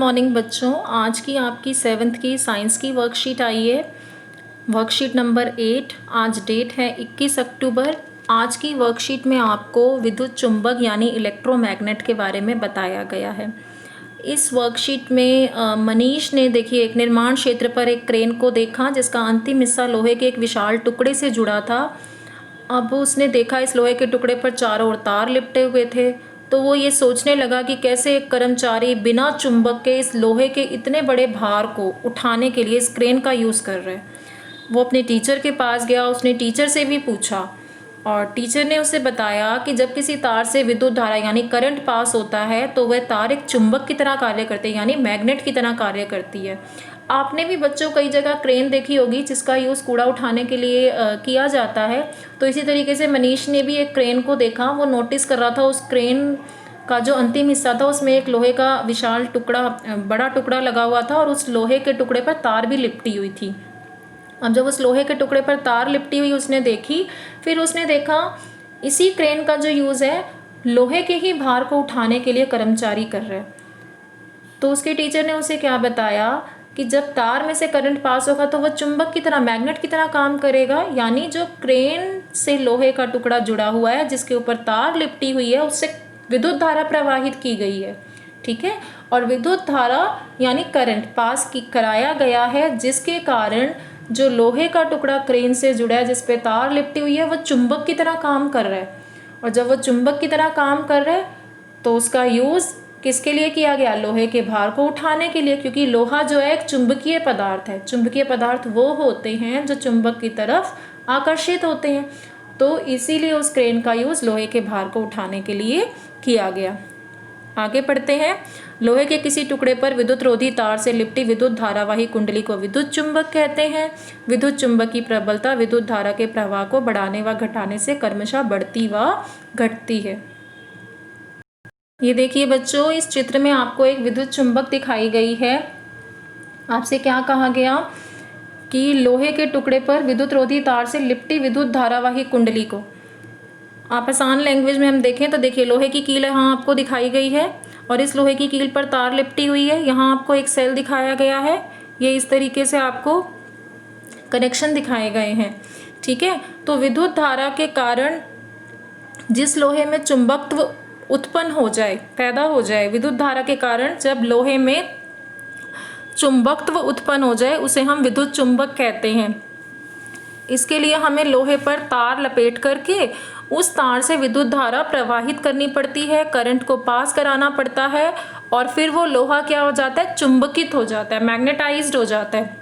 Morning बच्चों। आज की आपकी 7th की साइंस की वर्कशीट आई है, वर्कशीट नंबर 8। आज डेट है 21 अक्टूबर। आज की वर्कशीट में आपको विद्युत चुंबक यानी इलेक्ट्रोमैग्नेट के बारे में बताया गया है। इस वर्कशीट में मनीष ने देखिए एक निर्माण क्षेत्र पर एक क्रेन को देखा जिसका अंतिम हिस्सा लोहे के एक विशाल टुकड़े से जुड़ा था। अब उसने देखा इस लोहे के टुकड़े पर चारों ओर तार लिपटे हुए थे, तो वो ये सोचने लगा कि कैसे एक कर्मचारी बिना चुंबक के इस लोहे के इतने बड़े भार को उठाने के लिए इस क्रेन का यूज़ कर रहे हैं। वो अपने टीचर के पास गया, उसने टीचर से भी पूछा और टीचर ने उसे बताया कि जब किसी तार से विद्युत धारा यानी करंट पास होता है तो वह तार एक चुंबक की तरह कार्य करती है, यानी मैग्नेट की तरह कार्य करती है। आपने भी बच्चों कई जगह क्रेन देखी होगी जिसका यूज़ कूड़ा उठाने के लिए किया जाता है। तो इसी तरीके से मनीष ने भी एक क्रेन को देखा। वो नोटिस कर रहा था उस क्रेन का जो अंतिम हिस्सा था उसमें एक लोहे का विशाल टुकड़ा, बड़ा टुकड़ा लगा हुआ था और उस लोहे के टुकड़े पर तार भी लिपटी हुई थी। अब जब उस लोहे के टुकड़े पर तार लिपटी हुई उसने देखी, फिर उसने देखा इसी क्रेन का जो यूज़ है लोहे के ही भार को उठाने के लिए कर्मचारी कर रहे हैं। तो उसके टीचर ने उसे क्या बताया कि जब तार में से करंट पास होगा तो वह चुंबक की तरह, मैग्नेट की तरह काम करेगा, यानी जो क्रेन से लोहे का टुकड़ा जुड़ा हुआ है जिसके ऊपर तार लिपटी हुई है उससे विद्युत धारा प्रवाहित की गई है। ठीक है, और विद्युत धारा यानी करंट पास की कराया गया है जिसके कारण जो लोहे का टुकड़ा क्रेन से जुड़ा है जिस पे तार लिपटी हुई है वह चुंबक की तरह काम कर रहा है। और जब वह चुंबक की तरह काम कर रहा है तो उसका यूज़ किसके लिए किया गया? लोहे के भार को उठाने के लिए, क्योंकि लोहा जो है एक चुंबकीय पदार्थ है। चुंबकीय पदार्थ वो होते हैं जो चुंबक की तरफ आकर्षित होते हैं, तो इसीलिए उस क्रेन का यूज़ लोहे के भार को उठाने के लिए किया गया। आगे पढ़ते हैं। लोहे के किसी टुकड़े पर विद्युत रोधी तार से लिपटी विद्युत धारावाही कुंडली को विद्युत चुंबक कहते हैं। विद्युत चुंबक की प्रबलता विद्युत धारा के प्रवाह को बढ़ाने व घटाने से क्रमशः बढ़ती व घटती है। ये देखिए बच्चों, इस चित्र में आपको एक विद्युत चुंबक दिखाई गई है। आपसे क्या कहा गया कि लोहे के टुकड़े पर विद्युत रोधी तार से लिपटी विद्युत धारावाही कुंडली को, आप आसान लैंग्वेज में हम देखें तो देखिए लोहे की कील यहाँ आपको दिखाई गई है और इस लोहे की कील पर तार लिपटी हुई है। यहाँ आपको एक सेल दिखाया गया है, ये इस तरीके से आपको कनेक्शन दिखाए गए हैं। ठीक है, तो विद्युत धारा के कारण जिस लोहे में चुंबकत्व उत्पन्न हो जाए, पैदा हो जाए, विद्युत धारा के कारण जब लोहे में चुंबकत्व उत्पन्न हो जाए उसे हम विद्युत चुंबक कहते हैं। इसके लिए हमें लोहे पर तार लपेट करके उस तार से विद्युत धारा प्रवाहित करनी पड़ती है, करंट को पास कराना पड़ता है और फिर वो लोहा क्या हो जाता है? चुंबकित हो जाता है, मैग्नेटाइज्ड हो जाता है।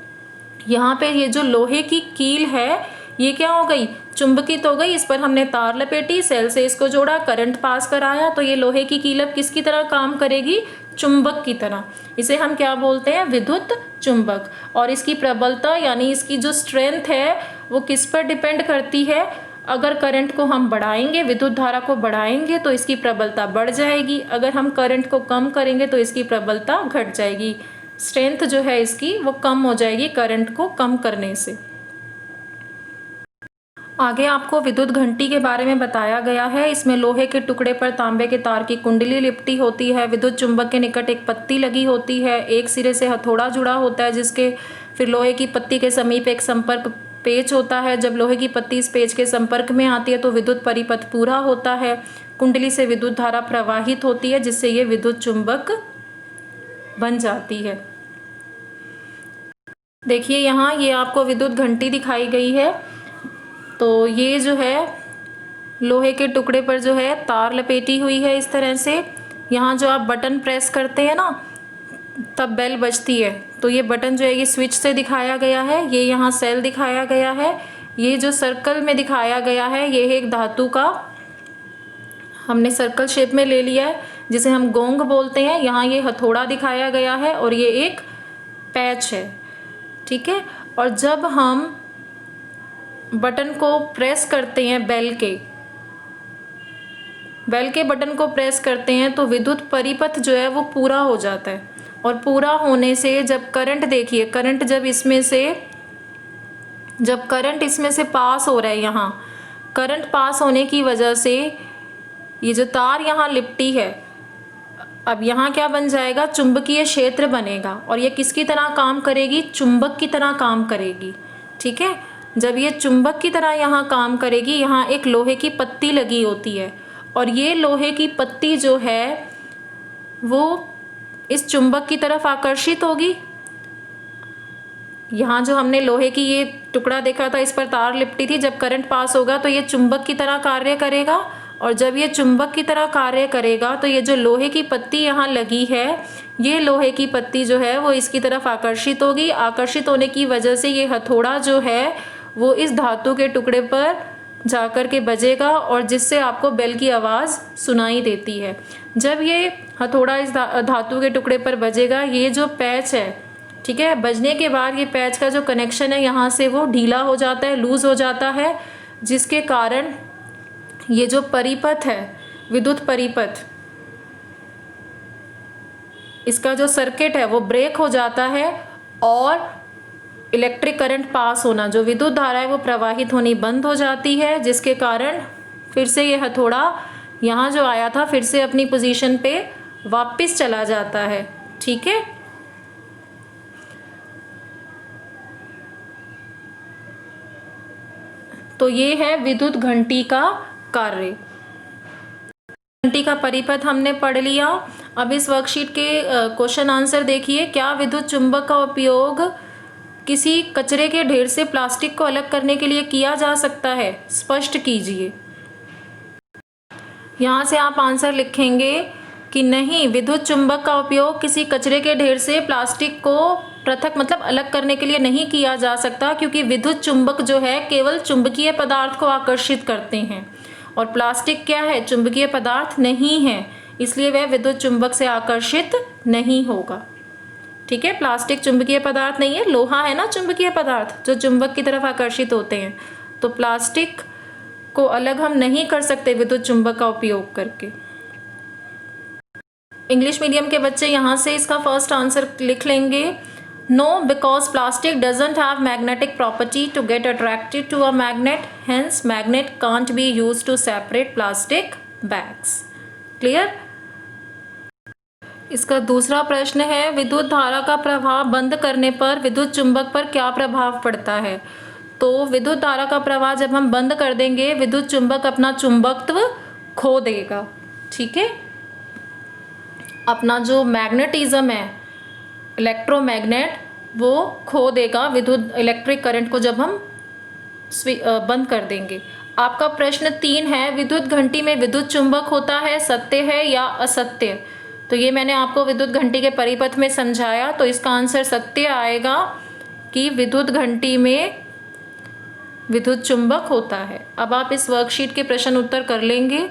यहाँ पे ये जो लोहे की कील है ये क्या हो गई? चुंबकित हो गई। इस पर हमने तार लपेटी, सेल से इसको जोड़ा, करंट पास कराया, तो ये लोहे की कील अब किसकी तरह काम करेगी? चुंबक की तरह। इसे हम क्या बोलते हैं? विद्युत चुंबक। और इसकी प्रबलता यानी इसकी जो स्ट्रेंथ है वो किस पर डिपेंड करती है? अगर करंट को हम बढ़ाएंगे, विद्युत धारा को बढ़ाएंगे तो इसकी प्रबलता बढ़ जाएगी, अगर हम करंट को कम करेंगे तो इसकी प्रबलता घट जाएगी। स्ट्रेंथ जो है इसकी वो कम हो जाएगी करंट को कम करने से। आगे आपको विद्युत घंटी के बारे में बताया गया है। इसमें लोहे के टुकड़े पर तांबे के तार की कुंडली लिपटी होती है, विद्युत चुंबक के निकट एक पत्ती लगी होती है, एक सिरे से हथौड़ा जुड़ा होता है जिसके फिर लोहे की पत्ती के समीप एक संपर्क पेच होता है। जब लोहे की पत्ती इस पेच के संपर्क में आती है तो विद्युत परिपथ पूरा होता है, कुंडली से विद्युत धारा प्रवाहित होती है जिससे ये विद्युत चुंबक बन जाती है। देखिए यहाँ ये आपको विद्युत घंटी दिखाई गई है। तो ये जो है लोहे के टुकड़े पर जो है तार लपेटी हुई है इस तरह से। यहाँ जो आप बटन प्रेस करते हैं ना तब बेल बजती है, तो ये बटन जो है ये स्विच से दिखाया गया है। ये यहाँ सेल दिखाया गया है। ये जो सर्कल में दिखाया गया है ये है एक धातु का, हमने सर्कल शेप में ले लिया है जिसे हम गोंग बोलते हैं। यहाँ ये हथौड़ा दिखाया गया है और ये एक पैच है। ठीक है, और जब हम बटन को प्रेस करते हैं, बेल के बटन को प्रेस करते हैं तो विद्युत परिपथ जो है वो पूरा हो जाता है। और पूरा होने से जब करंट, देखिए करंट जब करंट इसमें से पास हो रहा है, यहाँ करंट पास होने की वजह से ये जो तार यहाँ लिपटी है अब यहाँ क्या बन जाएगा, चुंबकीय क्षेत्र बनेगा और ये किसकी तरह काम करेगी, चुंबक की तरह काम करेगी। ठीक है, जब ये चुंबक की तरह यहाँ काम करेगी, यहाँ एक लोहे की पत्ती लगी होती है और ये लोहे की पत्ती जो है वो इस चुंबक की तरफ आकर्षित होगी। यहाँ जो हमने लोहे की ये टुकड़ा देखा था, इस पर तार लिपटी थी, जब करंट पास होगा तो ये चुंबक की तरह कार्य करेगा और जब ये चुंबक की तरह कार्य करेगा तो ये जो लोहे की पत्ती यहाँ लगी है, ये लोहे की पत्ती जो है वो इसकी तरफ आकर्षित होगी। आकर्षित होने की वजह से ये हथौड़ा जो है वो इस धातु के टुकड़े पर जाकर के बजेगा और जिससे आपको बेल की आवाज़ सुनाई देती है। जब ये हथौड़ा इस धातु के टुकड़े पर बजेगा, ये जो पैच है, ठीक है, बजने के बाद ये पैच का जो कनेक्शन है यहाँ से वो ढीला हो जाता है, लूज़ हो जाता है, जिसके कारण ये जो परिपथ है, विद्युत परिपथ, इसका जो सर्किट है वो ब्रेक हो जाता है और इलेक्ट्रिक करंट पास होना, जो विद्युत धारा है वो प्रवाहित होनी बंद हो जाती है, जिसके कारण फिर से ये हथौड़ा यहाँ जो आया था फिर से अपनी पोजीशन पे वापस चला जाता है। ठीक है, तो ये है विद्युत घंटी का कार्य। घंटी का परिपथ हमने पढ़ लिया। अब इस वर्कशीट के क्वेश्चन आंसर देखिए। क्या विद्युत चुंबक का उपयोग किसी कचरे के ढेर से प्लास्टिक को अलग करने के लिए किया जा सकता है? स्पष्ट कीजिए। यहाँ से आप आंसर लिखेंगे कि नहीं, विद्युत चुंबक का उपयोग किसी कचरे के ढेर से प्लास्टिक को पृथक मतलब अलग करने के लिए नहीं किया जा सकता, क्योंकि विद्युत चुंबक जो है केवल चुंबकीय पदार्थ को आकर्षित करते हैं और प्लास्टिक क्या है, चुंबकीय पदार्थ नहीं है, इसलिए वह विद्युत चुंबक से आकर्षित नहीं होगा। ठीक है, प्लास्टिक चुंबकीय पदार्थ नहीं है, लोहा है ना चुंबकीय पदार्थ जो चुंबक की तरफ आकर्षित होते हैं, तो प्लास्टिक को अलग हम नहीं कर सकते विद्युत चुंबक का उपयोग करके। इंग्लिश मीडियम के बच्चे यहाँ से इसका फर्स्ट आंसर लिख लेंगे। No, because plastic doesn't have magnetic property to get attracted to a magnet, hence magnet can't be used to separate plastic bags. Clear. इसका दूसरा प्रश्न है, विद्युत धारा का प्रवाह बंद करने पर विद्युत चुंबक पर क्या प्रभाव पड़ता है? तो विद्युत धारा का प्रवाह जब हम बंद कर देंगे, विद्युत चुंबक अपना चुंबकत्व खो देगा। ठीक है, अपना जो मैग्नेटिज्म है, इलेक्ट्रोमैग्नेट, वो खो देगा विद्युत इलेक्ट्रिक करंट को जब हम बंद कर देंगे। आपका प्रश्न 3 है, विद्युत घंटी में विद्युत चुंबक होता है, सत्य है या असत्य? तो ये मैंने आपको विद्युत घंटी के परिपथ में समझाया, तो इसका आंसर सत्य आएगा कि विद्युत घंटी में विद्युत चुंबक होता है। अब आप इस वर्कशीट के प्रश्न उत्तर कर लेंगे।